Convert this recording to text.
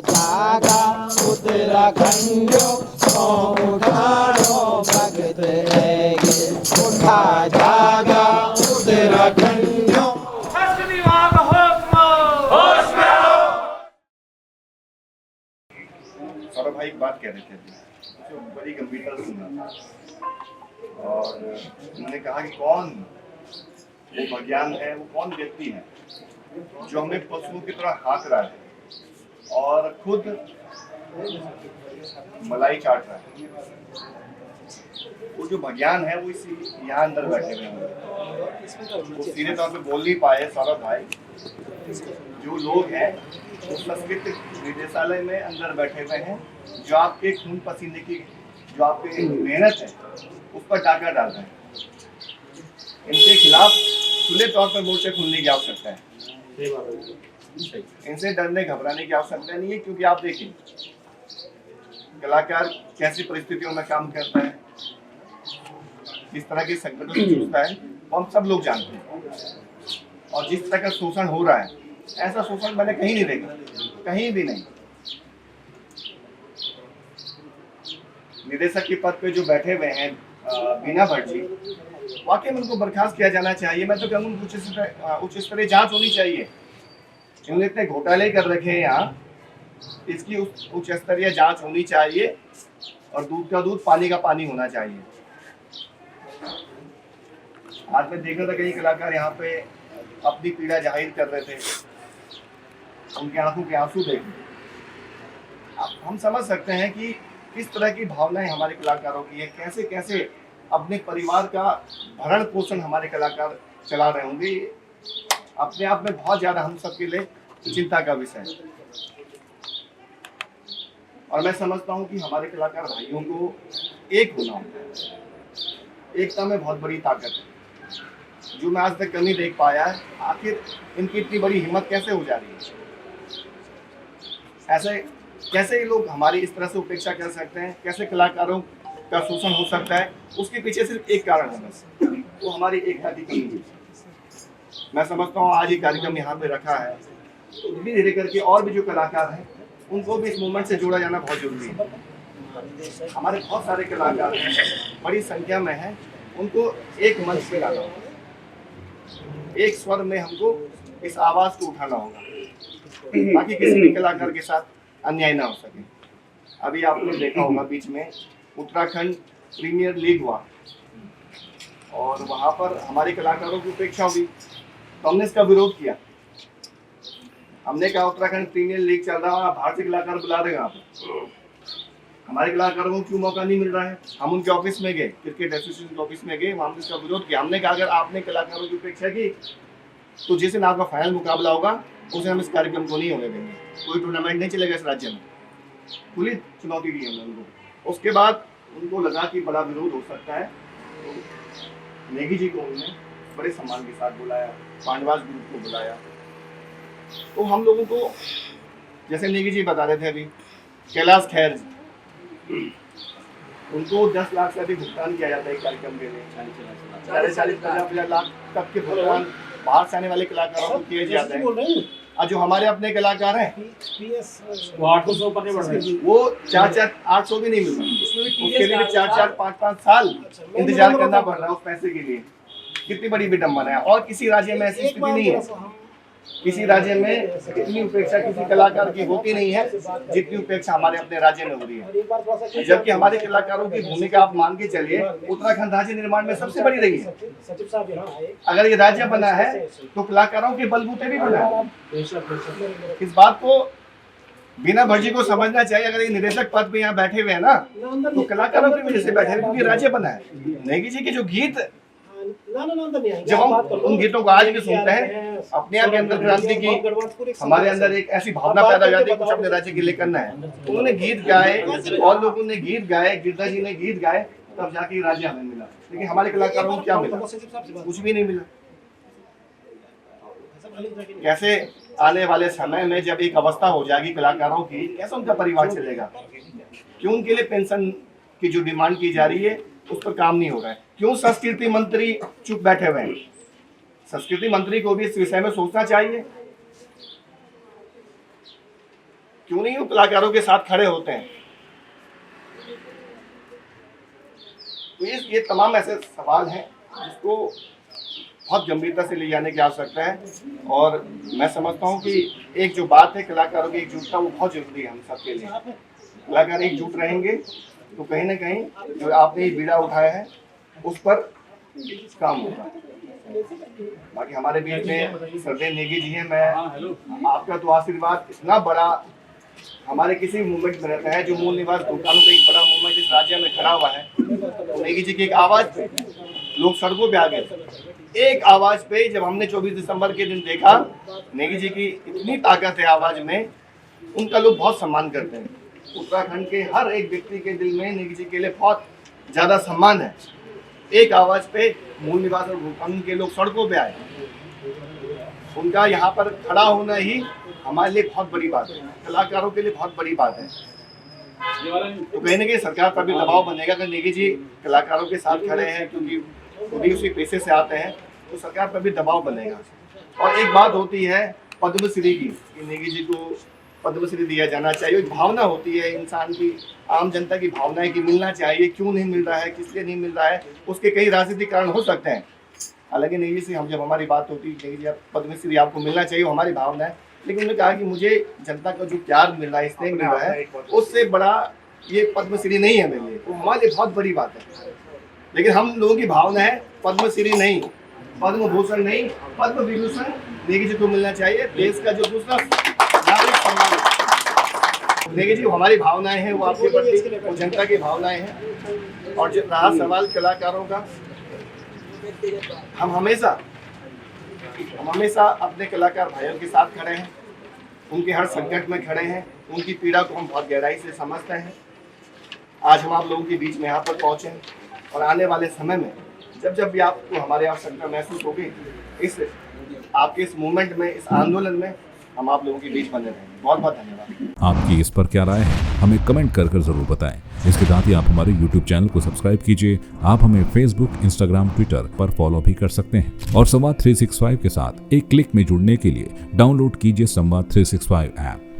जागा उत्तराखंडो उठानो भगत रहेगी। उठा जागा उत्तराखंडो सौरभ भाई एक बात कह रहे थे जो बड़ी गंभीरता से सुना था और उन्होंने कहा कि कौन वो विज्ञान है, वो कौन व्यक्ति है जो हमें पशुओं की तरह हाँक रहा है और खुद मलाई चाट रहा है। वो जो विज्ञान है वो इसी यहाँ अंदर बैठे हुए हैं। वो सीधे तौर पे बोल नहीं पाए सौरभ भाई। जो लोग हैं वो संस्कृत निदेशालय में अंदर बैठे हुए हैं, जो आपके खून पसीने की जो आपकी मेहनत है उस पर डाका डाल रहे हैं। इनके खिलाफ खुले तौर पर मोर्चे खोलने की आवश्यकता है। इनसे डरने घबराने की आवश्यकता नहीं है, क्योंकि आप देखिए कलाकार कैसी परिस्थितियों में काम करता है, किस तरह के संकटों से जूझता है, वो हम सब लोग जानते हैं। और जिस तरह का शोषण हो रहा है, ऐसा शोषण मैंने कहीं नहीं देखा, कहीं भी नहीं। निदेशक के पद पे जो बैठे हुए हैं बीना भट्ट जी, वाकई में उनको बर्खास्त किया जाना चाहिए। मैं तो कहूँगा उच्च स्तरीय जांच होनी चाहिए। इन्होंने इतने घोटाले कर रखे हैं यहाँ, इसकी उच्च स्तरीय जांच होनी चाहिए और दूध का दूध पानी का पानी होना चाहिए। आज मैं देख रहा था कई कलाकार यहाँ पे अपनी पीड़ा जाहिर कर रहे थे, उनके आंखों के आंसू देख हम समझ सकते हैं कि किस तरह की भावनाएं हमारे कलाकारों की है, कैसे कैसे अपने परिवार का भरण पोषण हमारे कलाकार चला रहे होंगे। अपने आप में बहुत ज्यादा हम सबके लिए चिंता का विषय है। और मैं समझता हूँ कि हमारे कलाकार भाइयों को एक होना होगा। एकता में बहुत बड़ी ताकत है, जो मैं आज तक नहीं देख पाया है। आखिर इनकी इतनी बड़ी हिम्मत कैसे हो जा रही है? ऐसे कैसे ये लोग हमारी इस तरह से उपेक्षा कर सकते हैं? कैसे कलाकारों का शोषण हो सकता है? उसके पीछे सिर्फ एक कारण है बस, वो हमारी एकता की कमी है। मैं समझता हूँ आज ये कार्यक्रम यहाँ पे रखा है, तो धीरे धीरे करके और भी जो कलाकार हैं उनको भी इस मूवमेंट से जोड़ा जाना बहुत जरूरी है। हमारे बहुत सारे कलाकार हैं, बड़ी संख्या में हैं, उनको एक मंच पे लाना होगा, एक स्वर में हमको इस आवाज को उठाना होगा, ताकि किसी भी कलाकार के साथ अन्याय ना हो सके। अभी आपने देखा होगा बीच में उत्तराखंड प्रीमियर लीग हुआ और वहां पर हमारे कलाकारों की उपेक्षा हुई, तो हमने इसका विरोध किया। हमने कहा उत्तराखंड प्रीमियर लीग चल रहा है, भारतीय कलाकार बुला रहे हैं आप, हमारे कलाकारों को क्यों मौका नहीं मिल रहा है? हम उनके ऑफिस में गए, क्रिकेट एसोसिएशन के ऑफिस में गए, वहां इसका विरोध किया। हमने कहा अगर आपने कलाकारों की उपेक्षा की तो जिस दिन आपका फाइनल मुकाबला होगा उसे हम इस कार्यक्रम को नहीं होने देंगे, कोई टूर्नामेंट नहीं चलेगा इस राज्य में। खुली चुनौती दी हमने उनको। उसके बाद उनको लगा कि बड़ा विरोध हो सकता है, तो नेगी जी को उन्होंने बड़े सम्मान के साथ बुलाया, पांडवास ग्रुप को बुलाया। तो हम लोगों को जैसे नेगी जी बता रहे थे अभी, कैलाश खैर उनको 10 लाख से अधिक भुगतान किया जाता है एक कार्यक्रम के लिए। 40-50 लाख तक के भुगतान बाहर से आने वाले कलाकारों को किए जाते हैं। और जो हमारे अपने कलाकार हैं वो 800 पर नहीं बढ़ रहे, वो 4-800 भी नहीं मिल रहा, उसके लिए 4-4, 5-5 साल इंतजार करना पड़ रहा है उस पैसे के लिए। कितनी बड़ी विडंबना है। और किसी राज्य में ऐसी स्थिति नहीं है, किसी राज्य में इतनी उपेक्षा किसी कलाकार की होती नहीं है जितनी उपेक्षा हमारे अपने राज्य में हो रही है। जबकि हमारे कलाकारों की भूमिका आप मान के चलिए उत्तराखंड राज्य निर्माण में सबसे बड़ी रही है। अगर ये राज्य बना है तो कलाकारों के बलबूते भी बना है। इस बात को बिना भट्ट जी को समझना चाहिए। अगर ये निदेशक पद पे यहाँ बैठे हुए हैं ना, तो कलाकारों की वजह से बैठे हैं, क्योंकि राज्य बना है। नेगी जी के जो गीत, जब हम उन गीतों को आज भी सुनते हैं, अपने आप के अंदर क्रांति की हमारे अंदर एक ऐसी भावना पैदा हो जाती है कुछ अपने राज्य के लिए करना है। उन्होंने गीत गाए और लोगों ने गीत गाए, गिरजा जी ने गीत गाए, तब जाके राज्य हमें मिला। लेकिन हमारे कलाकारों को क्या मिला? कुछ भी नहीं मिला। कैसे आने वाले समय में जब एक अवस्था हो जाएगी कलाकारों की, कैसे उनका परिवार चलेगा? क्यों उनके लिए पेंशन की जो डिमांड की जा रही है उस पर काम नहीं हो रहा है? क्यों संस्कृति मंत्री चुप बैठे हुए हैं? संस्कृति मंत्री को भी इस विषय में सोचना चाहिए। क्यों नहीं वो कलाकारों के साथ खड़े होते हैं? तो ये तमाम ऐसे सवाल हैं जिसको बहुत गंभीरता से ले जाने की आवश्यकता है। और मैं समझता हूँ कि एक जो बात है कलाकारों की एकजुटता, वो बहुत जरूरी है हम सबके लिए। कलाकार एकजुट रहेंगे तो कहीं ना कहीं जो आपने ये बीड़ा उठाया है उस पर काम होगा। बाकी हमारे बीच में सरदेव नेगी जी हैं। मैं आपका तो आशीर्वाद इतना बड़ा हमारे किसी मूवमेंट में रहता है, जो मूल निवास दुकानों का एक बड़ा मूवमेंट इस राज्य में खड़ा हुआ है। तो नेगी जी की एक आवाज पे लोग सड़कों पे आ गए। एक आवाज पे जब हमने 24 दिसंबर के दिन देखा, नेगी जी की इतनी ताकत है आवाज में, उनका लोग बहुत सम्मान करते हैं। उत्तराखंड के हर एक व्यक्ति के दिल में नेगी जी के लिए बहुत ज्यादा सम्मान है। एक आवाज पे मूल निवास और भूखंड के लोग सड़कों पे आए। उनका यहाँ पर खड़ा होना ही हमारे लिए बहुत बड़ी बात है, कलाकारों के लिए बहुत बड़ी बात है। तो कहीं ना कहीं सरकार पर भी दबाव बनेगा कि नेगी जी कलाकारों के साथ खड़े हैं, क्योंकि खुद ही उसी पेशे से आते हैं, तो सरकार पर भी दबाव बनेगा। और एक बात होती है पद्मश्री की, कि नेगी जी को पद्मश्री दिया जाना चाहिए। एक भावना होती है इंसान की, आम जनता की भावना है कि मिलना चाहिए। क्यों नहीं मिल रहा है, किस लिए नहीं मिल रहा है, उसके कई राजनीतिक कारण हो सकते हैं। हालांकि नेगी से जब हमारी बात होती है, नेगी जी पद्मश्री आपको मिलना चाहिए, हमारी भावना है। लेकिन उन्होंने कहा कि मुझे जनता का जो प्यार मिल रहा है, स्नेह मिल रहा है, उससे बड़ा ये पद्मश्री नहीं है मेरे लिए। वो हमारे लिए बहुत बड़ी बात है। लेकिन हम लोगों की भावना है पद्मश्री नहीं, पद्म भूषण नहीं, पद्म विभूषण नेगी जी को मिलना चाहिए। देश का जो दूसरा नागरिक सम्मान नेगी जी, हमारी भावनाएं हैं, वो आपके प्रति, वो जनता की भावनाएं हैं। और जो रहा सवाल कलाकारों का, हम हमेशा अपने कलाकार भाइयों के साथ खड़े हैं, उनके हर संकट में खड़े हैं, उनकी पीड़ा को हम बहुत गहराई से समझते हैं। आज हम आप लोगों के बीच में यहाँ पर पहुँचे हैं, और आने वाले समय में जब भी आपको हमारे आवश्यकता महसूस होगी, आपके इस मूवमेंट में, इस आंदोलन में हम आप लोगों के बीच बने रहेंगे। बहुत बहुत धन्यवाद। आपकी इस पर क्या राय है, हमें कमेंट कर जरूर बताएं। इसके साथ ही आप हमारे YouTube चैनल को सब्सक्राइब कीजिए। आप हमें Facebook, Instagram, Twitter पर फॉलो भी कर सकते हैं। और संवाद 365 के साथ एक क्लिक में जुड़ने के लिए डाउनलोड कीजिए संवाद 365 ऐप।